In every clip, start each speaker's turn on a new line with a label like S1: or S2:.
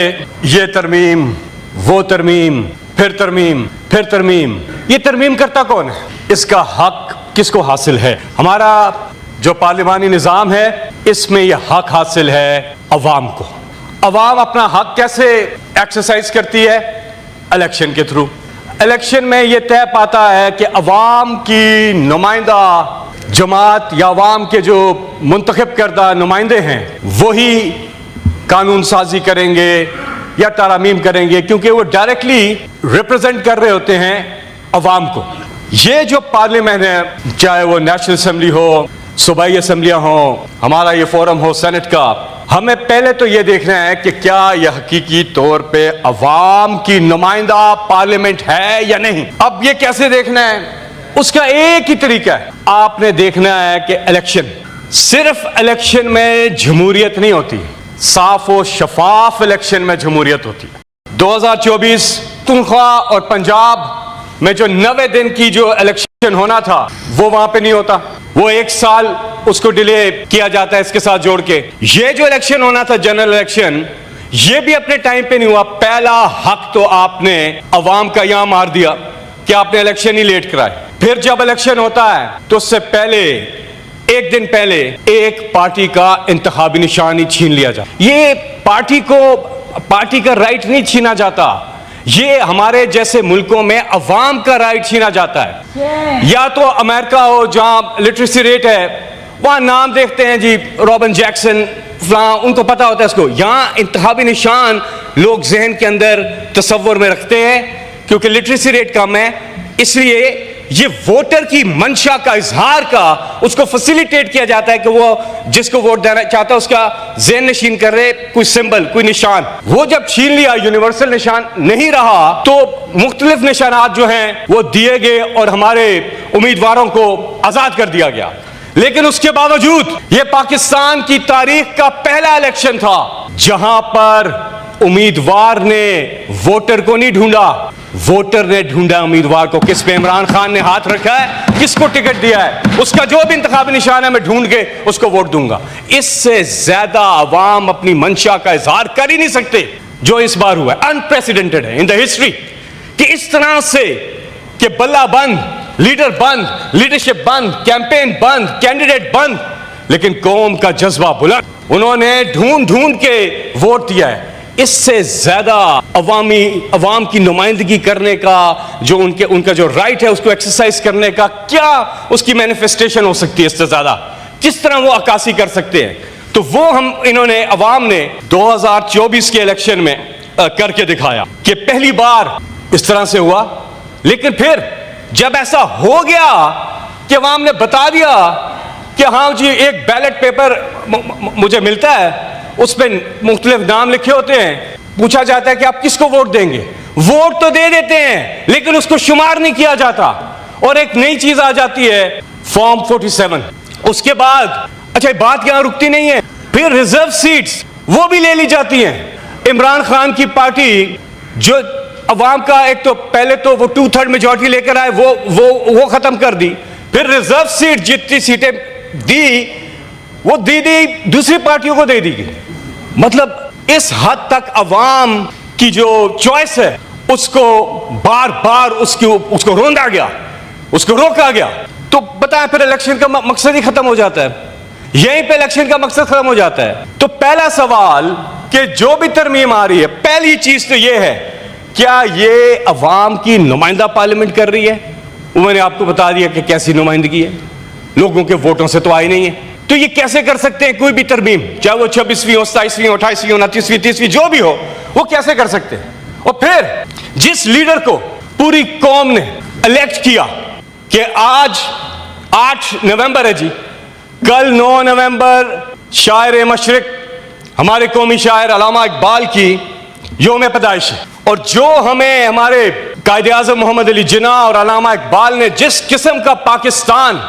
S1: ये तरमीम, वो तरमीम, फिर तरमीम, फिर तरमीम। ये तरमीम करता कौन है? इसका हक किसको हासिल है? हमारा जो पार्लिमानी निज़ाम है इसमें यह हक हासिल है अवाम को। अवाम अपना हक कैसे एक्सरसाइज करती है? इलेक्शन के थ्रू। इलेक्शन में यह तय पाता है कि अवाम की नुमाइंदा जमात या अवाम के जो मुंतखब करदा नुमाइंदे हैं वही कानून साजी करेंगे या तारामीम करेंगे, क्योंकि वो डायरेक्टली रिप्रेजेंट कर रहे होते हैं अवाम को। ये जो पार्लियामेंट है, चाहे वो नेशनल असेंबली हो, सूबाई असम्बलियाँ हो, हमारा ये फोरम हो सेनेट का, हमें पहले तो ये देखना है कि क्या यह हकीकी तौर पे अवाम की नुमाइंदा पार्लियामेंट है या नहीं। अब ये कैसे देखना है? उसका एक ही तरीका है, आपने देखना है कि इलेक्शन, सिर्फ इलेक्शन में जमहूरियत नहीं होती, साफ और शफाफ इलेक्शन में जमहूरियत होती है। 2024 पुनख्वा और पंजाब में जो 90 दिन की जो इलेक्शन होना था वो वहां पे नहीं होता, वो एक साल उसको डिले किया जाता है इसके साथ जोड़ के। ये जो इलेक्शन होना था जनरल इलेक्शन, ये भी अपने टाइम पे नहीं हुआ। पहला हक तो आपने अवाम का यहां मार दिया कि आपने इलेक्शन ही लेट कराए। फिर जब इलेक्शन होता है तो उससे पहले एक दिन पहले एक पार्टी का इंतखाबी निशान ही छीन लिया जाता। ये पार्टी का राइट नहीं छीना जाता, ये हमारे जैसे मुल्कों में अवाम का राइट छीना जाता है। या तो अमेरिका हो जहां लिटरेसी रेट है, वहां नाम देखते हैं जी रॉबिन जैक्सन फलां, उनको पता होता है इसको। यहां इंतखाबी निशान लोग जहन के अंदर तसव्वुर में रखते हैं क्योंकि लिटरेसी रेट कम है, इसलिए ये वोटर की मंशा का इजहार का उसको फैसिलिटेट किया जाता है कि वो जिसको वोट देना चाहता है उसका ज़हन नशीन कर रहे कोई सिंबल, कोई निशान। वो जब छीन लिया, यूनिवर्सल निशान नहीं रहा, तो मुख्तलिफ निशानात जो हैं वो दिए गए और हमारे उम्मीदवारों को आज़ाद कर दिया गया। लेकिन उसके बावजूद ये पाकिस्तान की तारीख का पहला इलेक्शन था जहां पर उम्मीदवार ने वोटर को नहीं ढूंढा, वोटर ने ढूंढा उम्मीदवार को। किस पे इमरान खान ने हाथ रखा है, किसको टिकट दिया है, उसका जो भी इंतखाबी निशान है मैं ढूंढ के उसको वोट दूंगा। इससे ज्यादा अवाम अपनी मंशा का इजहार कर ही नहीं सकते जो इस बार हुआ है। अनप्रेसिडेंटेड है इन द हिस्ट्री कि इस तरह से कि बल्ला बंद, लीडर बंद, लीडरशिप बंद, कैंपेन बंद, कैंडिडेट बंद, लेकिन कौम का जज्बा बुलंद। उन्होंने ढूंढ ढूंढ के वोट दिया है। इससे ज्यादा अवाम की नुमाइंदगी करने का जो उनका जो राइट है उसको एक्सरसाइज करने का क्या उसकी मैनिफेस्टेशन हो सकती है? इससे ज्यादा किस तरह वो अक्कासी कर सकते हैं? तो वो इन्होंने अवाम ने 2024 के इलेक्शन में करके दिखाया कि पहली बार इस तरह से हुआ। लेकिन फिर जब ऐसा हो गया कि अवाम ने बता दिया कि हाँ जी एक बैलेट पेपर मुझे मिलता है, उस पर मुख्तलिफ नाम लिखे होते हैं, पूछा जाता है कि आप किसको वोट देंगे। वोट तो दे देते हैं लेकिन उसको शुमार नहीं किया जाता। और एक नई चीज आ जाती है फॉर्म 47। उसके बाद अच्छा बात यहां रुकती नहीं है, फिर रिजर्व सीट्स वो भी ले ली जाती हैं। इमरान खान की पार्टी जो अवाम का एक तो पहले तो वो 2/3 मेजॉरिटी लेकर आए, वो खत्म कर दी। फिर रिजर्व सीट जितनी सीटें दी वो दी दूसरी पार्टियों को दे दी गई। मतलब इस हद तक अवाम की जो चॉइस है उसको बार बार उसको रोंदा गया, उसको रोका गया। तो बताएं फिर इलेक्शन का मकसद ही खत्म हो जाता है, यहीं पे इलेक्शन का मकसद खत्म हो जाता है। तो पहला सवाल कि जो भी तरमीम आ रही है, पहली चीज तो ये है क्या ये अवाम की नुमाइंदा पार्लियामेंट कर रही है? मैंने आपको बता दिया कि कैसी नुमाइंदगी है, लोगों के वोटों से तो आई नहीं है। तो ये कैसे कर सकते हैं कोई भी तरमीम, चाहे वो 26वीं हो, 27वीं हो, 28वीं हो, 29वीं, 30वीं जो भी हो, वो कैसे कर सकते हैं? और फिर जिस लीडर को पूरी कौम ने इलेक्ट किया कि आज 8 नवंबर है जी, कल 9 नवंबर शायर मशरिक हमारे कौमी शायर अल्लामा इकबाल की यौम पैदाइश है। और जो हमें हमारे कायदे आज़म मोहम्मद अली जिन्ना और अल्लामा इकबाल ने जिस किस्म का पाकिस्तान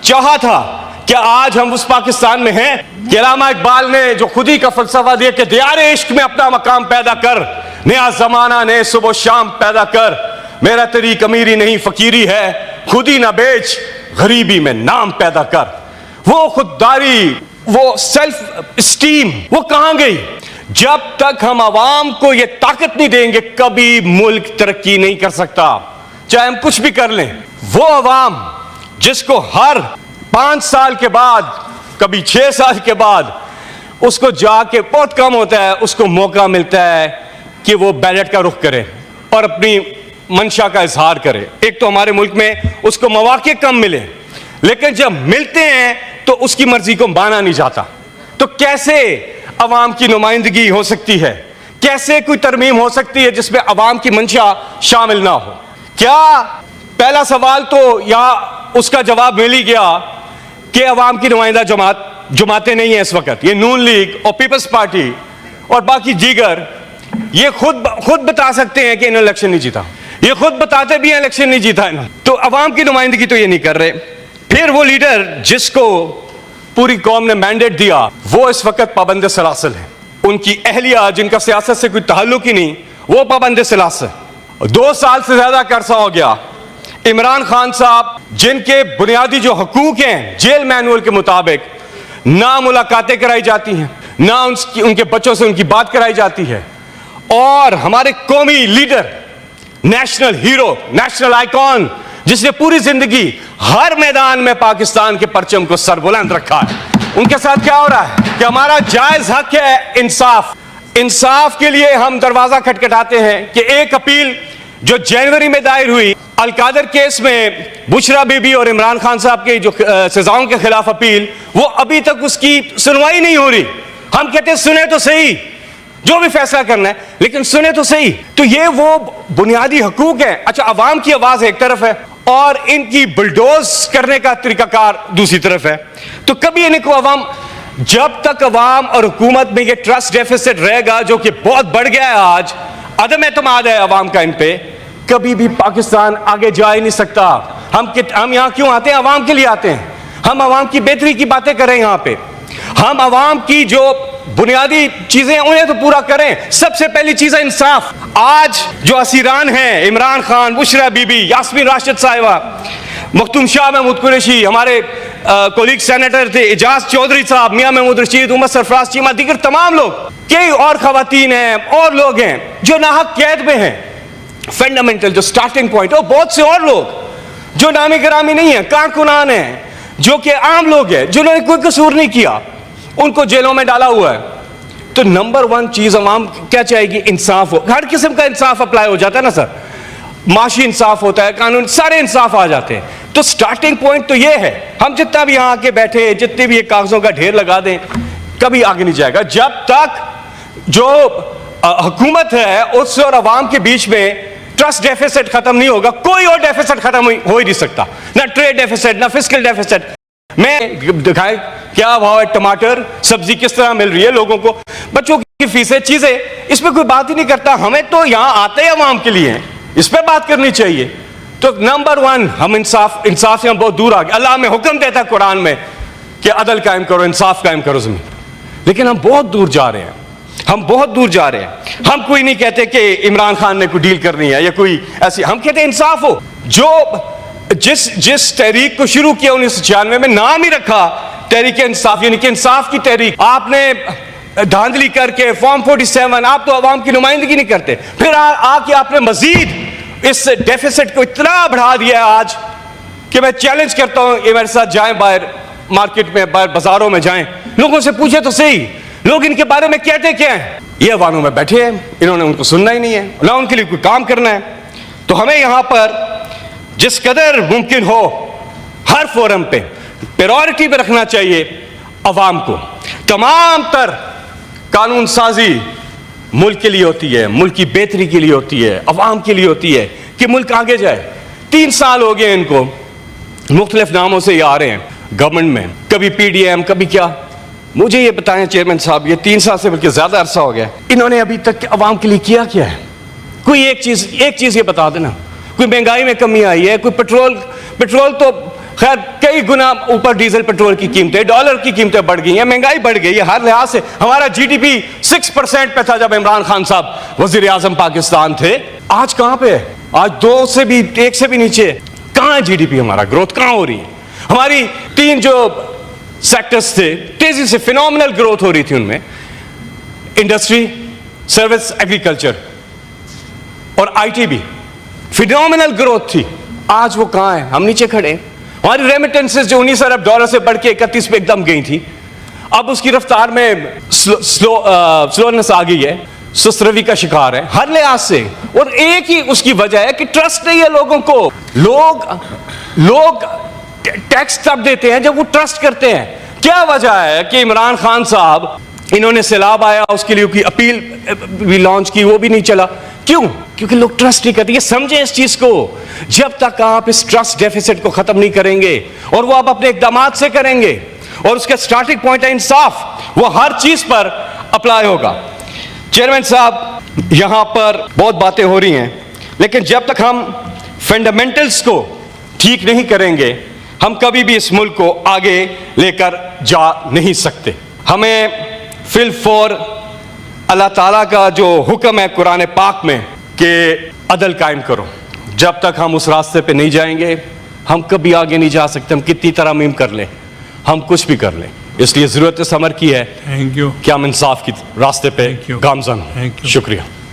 S1: चाहा था, क्या आज हम उस पाकिस्तान में हैं? कि अल्लामा इकबाल ने जो खुदी का फलसफा दिया कि दियारे इश्क में अपना मकाम पैदा कर, नया जमाना ने सुबह शाम पैदा कर, मेरा तरीक अमीरी नहीं फकीरी है, खुदी ना बेच गरीबी में नाम पैदा कर। वो खुददारी, वो सेल्फ स्टीम वो कहां गई? जब तक हम आवाम को यह ताकत नहीं देंगे, कभी मुल्क तरक्की नहीं कर सकता, चाहे हम कुछ भी कर लें। वो आवाम जिसको हर 5 साल के बाद, कभी 6 साल के बाद, उसको जाके, बहुत कम होता है, उसको मौका मिलता है कि वो बैलेट का रुख करे और अपनी मंशा का इजहार करे। एक तो हमारे मुल्क में उसको मौके कम मिले, लेकिन जब मिलते हैं तो उसकी मर्जी को माना नहीं जाता। तो कैसे अवाम की नुमाइंदगी हो सकती है? कैसे कोई तरमीम हो सकती है जिसमें अवाम की मंशा शामिल ना हो? क्या पहला सवाल तो या उसका जवाब मिल ही गया कि अवाम की नुमाइंदा जमातें नहीं है इस वक्त, ये नून लीग और पीपल्स पार्टी और बाकी दीगर, ये खुद बता सकते हैं कि इन्होंने इलेक्शन नहीं जीता। ये खुद बताते भी हैं इलेक्शन नहीं जीता इन्होंने, तो अवाम की नुमाइंदगी तो ये नहीं कर रहे। फिर वो लीडर जिसको पूरी कौम ने मैंडेट दिया, वो इस वक्त पाबंद सलासल है। उनकी अहलिया जिनका सियासत से कोई ताल्लुक ही नहीं, वो पाबंद सलासल। 2 साल से ज्यादा का अरसा हो गया। इमरान खान साहब जिनके बुनियादी जो हकूक हैं जेल मैनुअल के मुताबिक, ना मुलाकातें कराई जाती हैं, ना उनके बच्चों से उनकी बात कराई जाती है, और हमारे कौमी leader, national hero, national icon, जिसने पूरी जिंदगी हर मैदान में पाकिस्तान के परचम को सरबुलंद रखा है, उनके साथ क्या हो रहा है कि हमारा जायज हक है इंसाफ के लिए हम दरवाजा खटखटाते हैं कि एक अपील जो जनवरी में दायर हुई अलकादर केस में बुशरा बीबी और इमरान खान साहब के जो सजाओं के खिलाफ अपील, वो अभी तक उसकी सुनवाई नहीं हो रही। हम कहते हैं सुने तो सही, जो भी फैसला करना है, लेकिन सुने तो सही। तो ये वो बुनियादी हकूक है। अच्छा, अवाम की आवाज एक तरफ है और इनकी बुलडोज करने का तरीकाकार दूसरी तरफ है। तो कभी इनको अवाम, जब तक अवाम और हुकूमत में ये ट्रस्ट डेफिसिट रहेगा जो कि बहुत बढ़ गया है, आज अदम एतमाद है अवाम का इन पे, कभी भी पाकिस्तान आगे जा ही नहीं सकता। हम यहां क्यों आते हैं? अवाम के लिए आते हैं। हम अवाम की बेहतरी की बातें करें यहां पे, हम अवाम की जो बुनियादी चीजें उन्हें तो पूरा करें। सबसे पहली चीज है इंसाफ। आज जो असीरान हैं, इमरान खान, बुशरा बीबी, यास्मीन राशिद साहिबा, मखदूम शाह महमूद कुरैशी, हमारे कोलीग सेनेटर थे एजाज चौधरी साहब, मियां महमूद रशीद, उमर सरफराज चीमा, दीगर तमाम लोग, कई और खवातीन हैं और लोग हैं जो नाहक कैद में हैं। फंडामेंटल जो स्टार्टिंग पॉइंट, और बहुत से और लोग जो नामी गिरामी नहीं है, कारकुनान हैं, जो कि आम लोग हैं, जिन्होंने कोई कसूर नहीं किया, उनको जेलों में डाला हुआ है। तो नंबर 1 चीज अवाम क्या चाहेगी? इंसाफ हो। हर किस्म का इंसाफ अप्लाई हो जाता है ना सर, माशी इंसाफ होता है, कानून, सारे इंसाफ आ जाते हैं। तो स्टार्टिंग पॉइंट तो ये है। हम जितना भी यहां आके बैठे, जितने भी ये कागजों का ढेर लगा दें, कभी आगे नहीं जाएगा जब तक जो हुकूमत है उससे और अवाम के बीच में ट्रस्ट डेफिसिट खत्म नहीं होगा। कोई और डेफिसिट खत्म हो ही नहीं सकता, ना ट्रेड डेफिसिट, ना फिस्कल डेफिसिट। मैं दिखाए क्या भाव है टमाटर, सब्जी किस तरह मिल रही है लोगों को, बच्चों की फीसें, चीजें, इसमें कोई बात ही नहीं करता। हमें तो यहां आते हैं अवाम के लिए, इस पर बात करनी चाहिए। तो नंबर 1 हम इंसाफ से हम बहुत दूर आ गए। अल्लाह में हुक्म देता है कुरान में कि अदल कायम करो, इंसाफ कायम करो जमीन, लेकिन हम बहुत दूर जा रहे हैं, हम बहुत दूर जा रहे हैं। हम कोई नहीं कहते कि इमरान खान ने कोई डील करनी है या कोई ऐसी, हम कहते हैं इंसाफ हो। जो जिस तहरीक को शुरू किया 1996 में, नाम ही रखा तहरीक इंसाफ, यानी कि इंसाफ की तहरीक। आपने धांधली करके फॉर्म 47, आप तो अवाम की नुमाइंदगी नहीं करते, फिर आके आपने मजीद इस डेफिसिट को इतना बढ़ा दिया है आज कि मैं चैलेंज करता हूं, ये मेरे साथ जाएं बाहर मार्केट में, बाहर बाजारों में जाएं, लोगों से पूछे तो सही, लोग इनके बारे में कहते क्या हैं। ये अवानों में बैठे हैं, इन्होंने उनको सुनना ही नहीं है, ना उनके लिए कोई काम करना है। तो हमें यहां पर जिस कदर मुमकिन हो हर फोरम पे प्रायोरिटी पे रखना चाहिए अवाम को। तमाम तर कानून साजी मुल्क के लिए होती है, मुल्क की बेहतरी के लिए होती है, अवाम के लिए होती है कि मुल्क आगे जाए। 3 साल हो गए इनको, मुख्तलिफ नामों से ये आ रहे हैं गवर्नमेंट में, कभी PDM, कभी क्या। मुझे ये बताएं चेयरमैन साहब, ये 3 साल से बल्कि ज्यादा अरसा हो गया, इन्होंने अभी तक अवाम के लिए किया क्या है? कोई एक चीज ये बता देना। कोई महंगाई में कमी आई है? कोई पेट्रोल तो खैर कई गुना ऊपर डीजल पेट्रोल की कीमतें, डॉलर की कीमतें बढ़ गई हैं, महंगाई बढ़ गई है हर लिहाज से। हमारा GDP 6% पे था जब इमरान खान साहब वजीर आजम पाकिस्तान थे। आज कहां पे है? आज 1 से भी नीचे। कहां है GDP? हमारा ग्रोथ कहां हो रही है? हमारी 3 जो सेक्टर्स थे तेजी से फिनोमिनल ग्रोथ हो रही थी, उनमें इंडस्ट्री, सर्विस, एग्रीकल्चर और आईटी भी फिनोमिनल ग्रोथ थी। आज वो कहां है? हम नीचे खड़े हैं। हमारी रेमिटेंसेस जो $19 अरब से बढ़ के 31 पे एकदम गई थी, अब उसकी रफ्तार में स्लोनेस आ गई है, सुस्त-रवी का शिकार है हर लिहाज से। और एक ही उसकी वजह है कि ट्रस्ट नहीं है लोगों को। लोग टैक्स तब देते हैं जब वो ट्रस्ट करते हैं। क्या वजह है कि इमरान खान साहब, इन्होंने सैलाब आया उसके लिए की अपील भी लॉन्च की, वो भी नहीं चला। क्यों? क्योंकि लोग ट्रस्ट नहीं करते। ये समझें इस चीज को। जब तक आप इस ट्रस्ट डेफिसिट को खत्म नहीं करेंगे, और वो आप अपने इकदामात से करेंगे, और उसका स्टार्टिंग पॉइंट है इंसाफ, वो हर चीज पर अप्लाई होगा। चेयरमैन साहब, यहां पर बहुत बातें हो रही हैं, लेकिन जब तक हम फंडामेंटल्स को ठीक नहीं करेंगे, हम कभी भी इस मुल्क को आगे लेकर जा नहीं सकते। हमें फिल फॉर अल्लाह ताला का जो हुक्म है कुरान पाक में कि अदल कायम करो, जब तक हम उस रास्ते पे नहीं जाएंगे, हम कभी आगे नहीं जा सकते। हम कितनी तरमीम कर लें, हम कुछ भी कर लें। इसलिए जरूरत इस अमर की है
S2: थैंक यू
S1: कि हम इंसाफ की रास्ते पे
S2: Thank you.
S1: गामजन।
S2: Thank you.
S1: शुक्रिया।